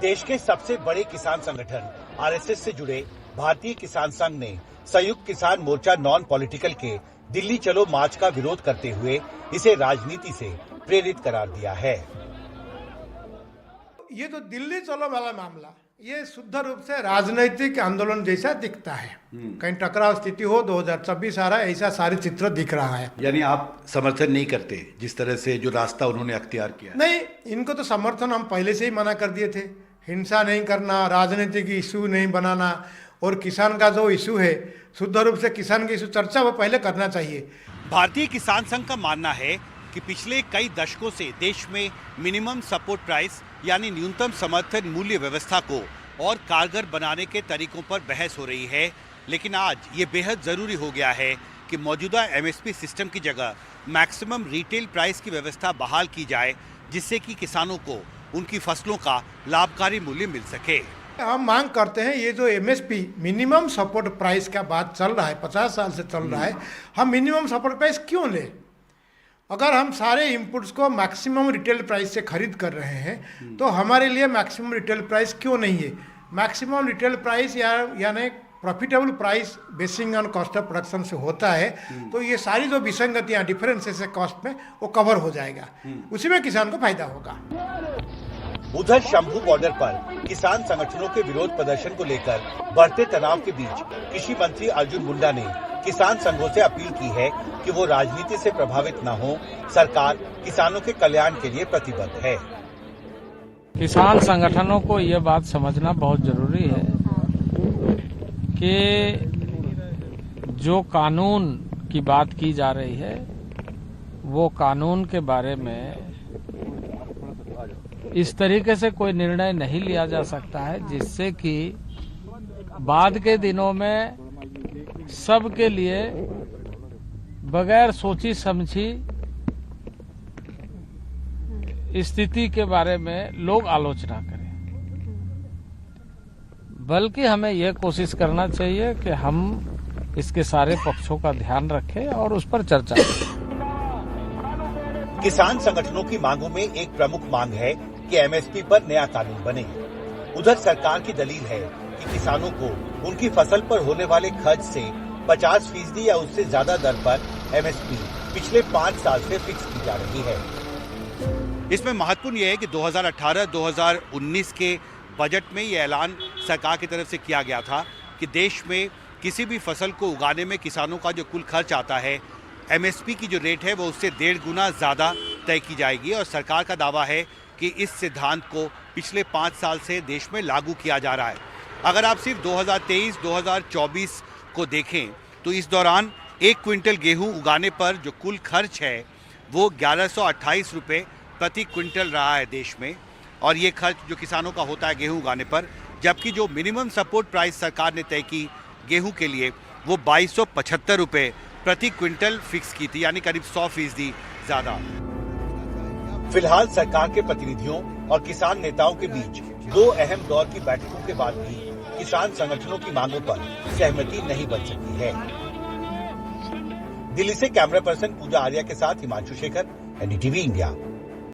देश के सबसे बड़े किसान संगठन आरएसएस से जुड़े भारतीय किसान संघ ने संयुक्त किसान मोर्चा नॉन पॉलिटिकल के दिल्ली चलो मार्च का विरोध करते हुए इसे राजनीति से प्रेरित करार दिया है। ये तो दिल्ली चलो वाला मामला ये शुद्ध रूप से राजनीतिक आंदोलन जैसा दिखता है। कहीं टकराव स्थिति हो 2026 आ रहा है, ऐसा सारे चित्र दिख रहा है। यानी आप समर्थन नहीं करते जिस तरह से जो रास्ता उन्होंने अख्तियार किया? नहीं, इनको तो समर्थन हम पहले से ही मना कर दिए थे। हिंसा नहीं करना, राजनीतिक इशू नहीं बनाना, और किसान का जो इशू है शुद्ध रूप से किसान की इशू चर्चा वो पहले करना चाहिए। भारतीय किसान संघ का मानना है कि पिछले कई दशकों से देश में मिनिमम सपोर्ट प्राइस यानी न्यूनतम समर्थन मूल्य व्यवस्था को और कारगर बनाने के तरीकों पर बहस हो रही है, लेकिन आज ये बेहद जरूरी हो गया है कि मौजूदा एमएसपी सिस्टम की जगह मैक्सिमम रिटेल प्राइस की व्यवस्था बहाल की जाए, जिससे कि किसानों को उनकी फसलों का लाभकारी मूल्य मिल सके। हम मांग करते हैं ये जो एमएसपी मिनिमम सपोर्ट प्राइस का बात चल रहा है, 50 साल से चल रहा है, हम मिनिमम सपोर्ट प्राइस क्यों लें? अगर हम सारे इनपुट्स को मैक्सिमम रिटेल प्राइस से खरीद कर रहे हैं तो हमारे लिए मैक्सिमम रिटेल प्राइस क्यों नहीं है? मैक्सिमम रिटेल प्राइस यानी profitable price basin on cost of production से होता है, तो ये सारी जो विसंगतियाँ डिफरेंसेस है कॉस्ट में वो कवर हो जाएगा, उसी में किसान को फायदा होगा। उधर शंभू बॉर्डर पर किसान संगठनों के विरोध प्रदर्शन को लेकर बढ़ते तनाव के बीच कृषि मंत्री अर्जुन मुंडा ने किसान संघों से अपील की है कि वो राजनीति से प्रभावित न हो। सरकार किसानों के कल्याण के लिए प्रतिबद्ध है। किसान संगठनों को ये बात समझना बहुत जरूरी है कि जो कानून की बात की जा रही है वो कानून के बारे में इस तरीके से कोई निर्णय नहीं लिया जा सकता है जिससे कि बाद के दिनों में सबके लिए बगैर सोची समझी स्थिति के बारे में लोग आलोचना करें, बल्कि हमें यह कोशिश करना चाहिए कि हम इसके सारे पक्षों का ध्यान रखें और उस पर चर्चा करें। किसान संगठनों की मांगों में एक प्रमुख मांग है कि एमएसपी पर नया कानून बने। उधर सरकार की दलील है कि किसानों को उनकी फसल पर होने वाले खर्च से 50% या उससे ज्यादा दर पर एमएसपी पिछले 5 साल से फिक्स की जा रही है। इसमें महत्वपूर्ण यह है कि 2018-2019 के बजट में यह ऐलान सरकार की तरफ से किया गया था कि देश में किसी भी फसल को उगाने में किसानों का जो कुल खर्च आता है, एमएसपी की जो रेट है वो उससे 1.5 गुना ज्यादा तय की जाएगी। और सरकार का दावा है कि इस सिद्धांत को पिछले 5 साल से देश में लागू किया जा रहा है। अगर आप सिर्फ 2023-2024 को देखें तो इस दौरान 1 क्विंटल गेहूं उगाने पर जो कुल खर्च है वो 1128 रुपये प्रति क्विंटल रहा है देश में, और ये खर्च जो किसानों का होता है गेहूं उगाने पर, जबकि जो मिनिमम सपोर्ट प्राइस सरकार ने तय की गेहूं के लिए वो 2275 रुपये प्रति क्विंटल फिक्स की थी, यानी करीब 100% ज्यादा। फिलहाल सरकार के प्रतिनिधियों और किसान नेताओं के बीच 2 अहम दौर की बैठकों के बाद भी किसान संगठनों की मांगों पर सहमति नहीं बन सकी है। दिल्ली से कैमरा पर्सन पूजा आर्या के साथ हिमांशु शेखर, एनडीटीवी इंडिया।